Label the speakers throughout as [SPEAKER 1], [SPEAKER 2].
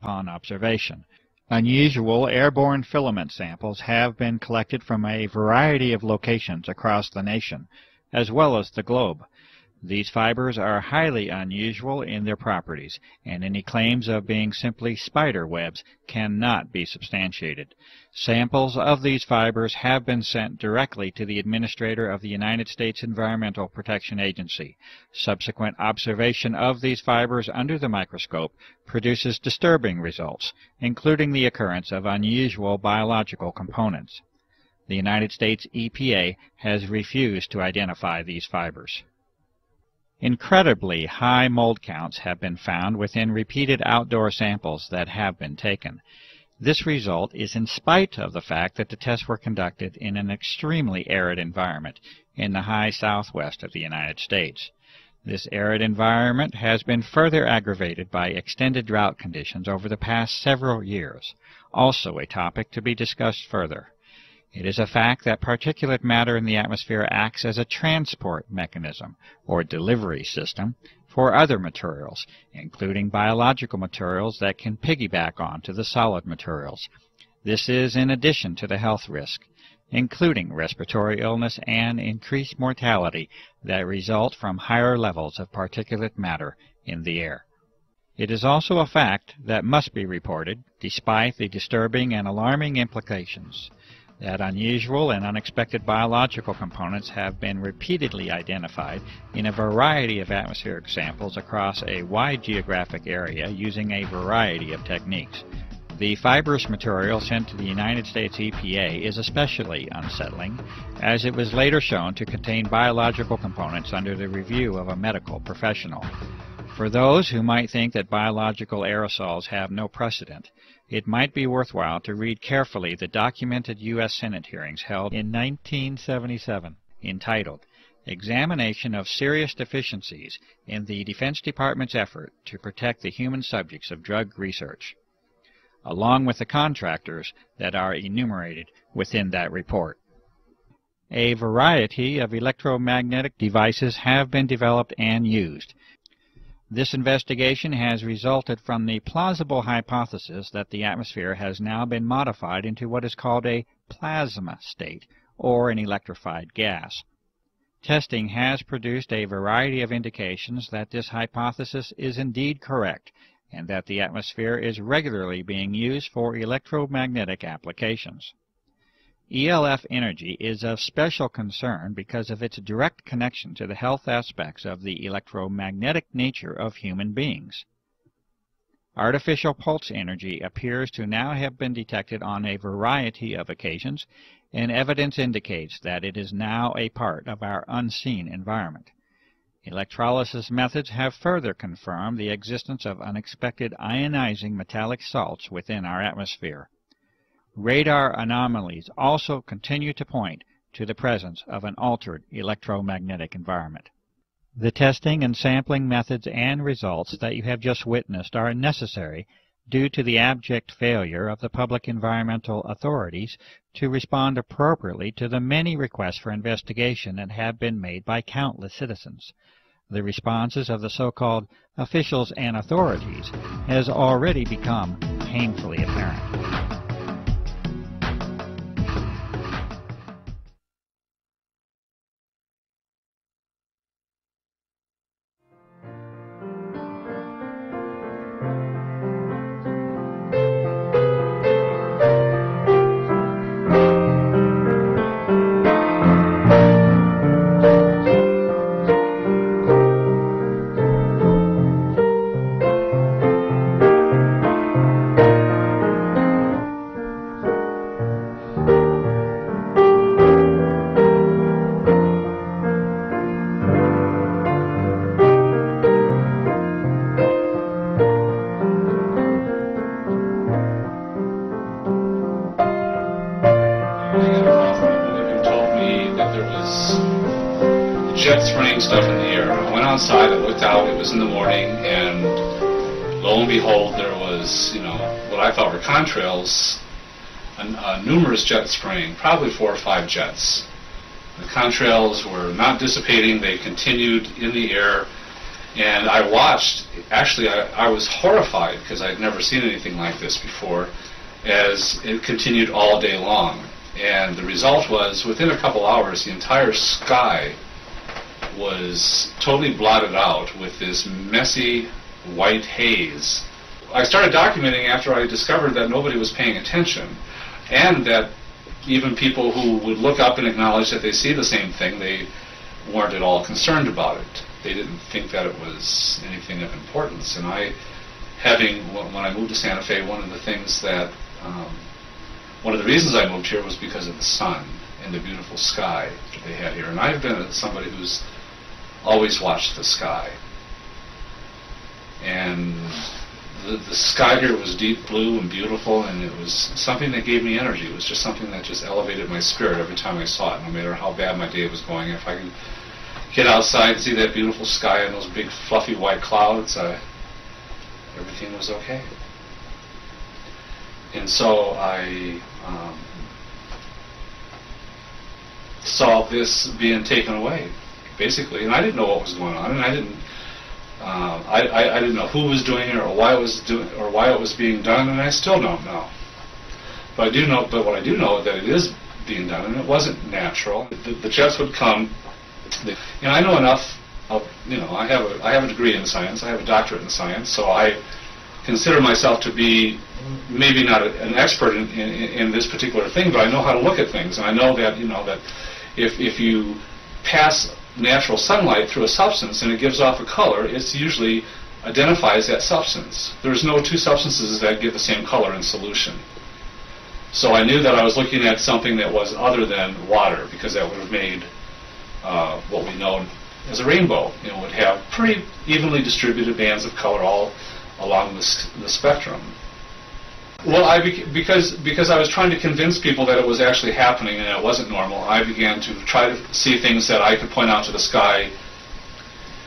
[SPEAKER 1] upon observation. Unusual airborne filament samples have been collected from a variety of locations across the nation, as well as the globe. These fibers are highly unusual in their properties, and any claims of being simply spider webs cannot be substantiated. Samples of these fibers have been sent directly to the Administrator of the United States Environmental Protection Agency. Subsequent observation of these fibers under the microscope produces disturbing results, including the occurrence of unusual biological components. The United States EPA has refused to identify these fibers. Incredibly high mold counts have been found within repeated outdoor samples that have been taken. This result is in spite of the fact that the tests were conducted in an extremely arid environment in the high southwest of the United States. This arid environment has been further aggravated by extended drought conditions over the past several years, also a topic to be discussed further. It is a fact that particulate matter in the atmosphere acts as a transport mechanism, or delivery system, for other materials, including biological materials that can piggyback onto the solid materials. This is in addition to the health risk, including respiratory illness and increased mortality that result from higher levels of particulate matter in the air. It is also a fact that must be reported, despite the disturbing and alarming implications, that unusual and unexpected biological components have been repeatedly identified in a variety of atmospheric samples across a wide geographic area using a variety of techniques. The fibrous material sent to the United States EPA is especially unsettling, as it was later shown to contain biological components under the review of a medical professional. For those who might think that biological aerosols have no precedent, it might be worthwhile to read carefully the documented U.S. Senate hearings held in 1977, entitled Examination of Serious Deficiencies in the Defense Department's Effort to Protect the Human Subjects of Drug Research, along with the contractors that are enumerated within that report. A variety of electromagnetic devices have been developed and used. This investigation has resulted from the plausible hypothesis that the atmosphere has now been modified into what is called a plasma state, or an electrified gas. Testing has produced a variety of indications that this hypothesis is indeed correct, and that the atmosphere is regularly being used for electromagnetic applications. ELF energy is of special concern because of its direct connection to the health aspects of the electromagnetic nature of human beings. Artificial pulse energy appears to now have been detected on a variety of occasions, and evidence indicates that it is now a part of our unseen environment. Electrolysis methods have further confirmed the existence of unexpected ionizing metallic salts within our atmosphere. Radar anomalies also continue to point to the presence of an altered electromagnetic environment. The testing and sampling methods and results that you have just witnessed are necessary due to the abject failure of the public environmental authorities to respond appropriately to the many requests for investigation that have been made by countless citizens. The responses of the so-called officials and authorities has already become painfully apparent.
[SPEAKER 2] jet spraying stuff in the air. I went outside, I looked out, it was in the morning, and lo and behold, there was, what I thought were contrails, numerous jets spraying, probably 4 or 5 jets. The contrails were not dissipating, they continued in the air, And I watched, actually I was horrified because I'd never seen anything like this before, as it continued all day long. And the result was, within a couple hours, the entire sky was totally blotted out with this messy white haze. I started documenting after I discovered that nobody was paying attention, and that even people who would look up and acknowledge that they see the same thing, they weren't at all concerned about it. They didn't think that it was anything of importance. And when I moved to Santa Fe, one of the things that, one of the reasons I moved here was because of the sun and the beautiful sky that they had here. And I've been somebody who's always watched the sky. And the sky here was deep blue and beautiful, and it was something that gave me energy. It was just something that just elevated my spirit every time I saw it, no matter how bad my day was going. If I could get outside and see that beautiful sky and those big fluffy white clouds, everything was okay. And so I saw this being taken away, basically, and I didn't know what was going on, and I didn't know who was doing it or why it was being done, and I still don't know. But what I do know is that it is being done, and it wasn't natural. The jets would come, and I know enough of, I have a degree in science, I have a doctorate in science, so I consider myself to be maybe not an expert in this particular thing, but I know how to look at things, and I know that that if you pass natural sunlight through a substance and it gives off a color, it usually identifies that substance. There's no two substances that give the same color in solution. So I knew that I was looking at something that was other than water, because that would have made what we know as a rainbow. It would have pretty evenly distributed bands of color all along the spectrum. Well, because I was trying to convince people that it was actually happening and it wasn't normal, I began to try to see things that I could point out to the sky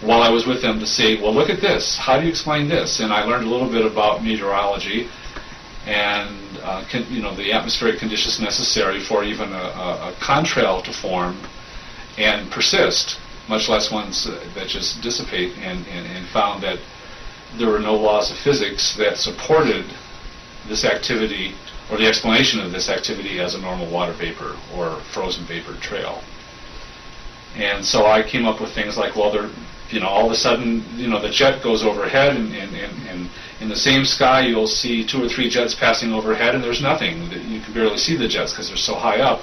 [SPEAKER 2] while I was with them to say, well, look at this. How do you explain this? And I learned a little bit about meteorology and the atmospheric conditions necessary for even a contrail to form and persist, much less ones that just dissipate, and found that there were no laws of physics that supported this activity, or the explanation of this activity, as a normal water vapor or frozen vapor trail. And so I came up with things like, well, all of a sudden, the jet goes overhead, and in the same sky you'll see 2 or 3 jets passing overhead, and there's nothing. You can barely see the jets because they're so high up.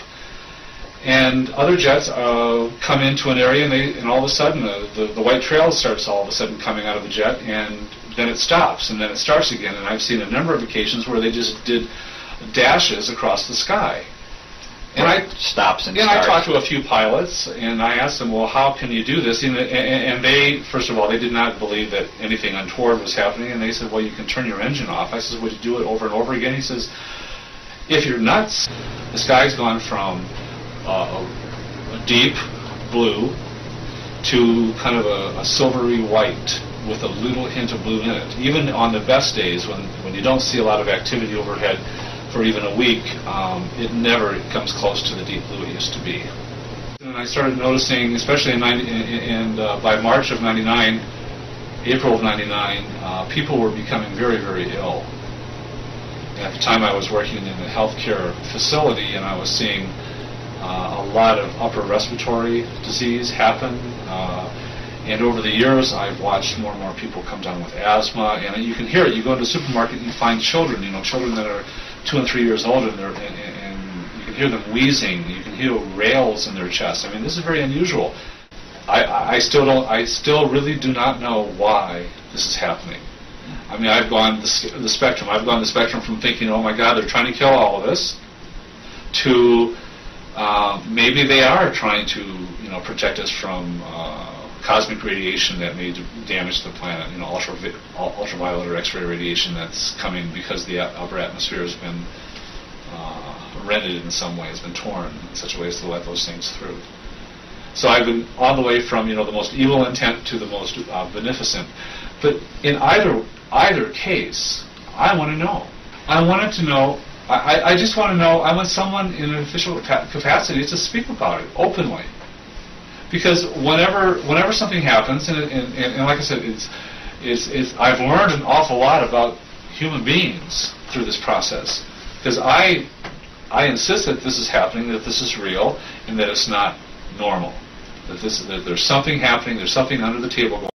[SPEAKER 2] And other jets come into an area, and all of a sudden the white trail starts all of a sudden coming out of the jet, and then it stops, and then it starts again. And I've seen a number of occasions where they just did dashes across the sky. And I talked to a few pilots, and I asked them, well, how can you do this? And they, first of all, they did not believe that anything untoward was happening, and they said, well, you can turn your engine off. I said, would you do it over and over again? He says, if you're nuts, the sky's gone from a deep blue to kind of a silvery white with a little hint of blue in it. Even on the best days, when you don't see a lot of activity overhead for even a week, it never comes close to the deep blue it used to be. And I started noticing, especially by March of '99, April of '99, people were becoming very, very ill. And at the time I was working in a healthcare facility, and I was seeing a lot of upper respiratory disease happen. And over the years, I've watched more and more people come down with asthma, and you can hear it. You go into the supermarket and you find children, children that are 2 and 3 years old, and you can hear them wheezing. You can hear rails in their chest. I mean, this is very unusual. I still really do not know why this is happening. I mean, I've gone the spectrum. I've gone the spectrum from thinking, oh my God, they're trying to kill all of us, to maybe they are trying to, protect us from cosmic radiation that may damage the planet. Ultraviolet or X-ray radiation that's coming because the upper atmosphere has been rended in some way, has been torn in such a way as to let those things through. So I've been all the way from the most evil intent to the most beneficent. But in either case, I want to know. I wanted to know. I just want to know. I want someone in an official capacity to speak about it openly. Because whenever something happens, and like I said, I've learned an awful lot about human beings through this process, because I insist that this is happening, that this is real, and that it's not normal. That there's something happening, there's something under the table going on.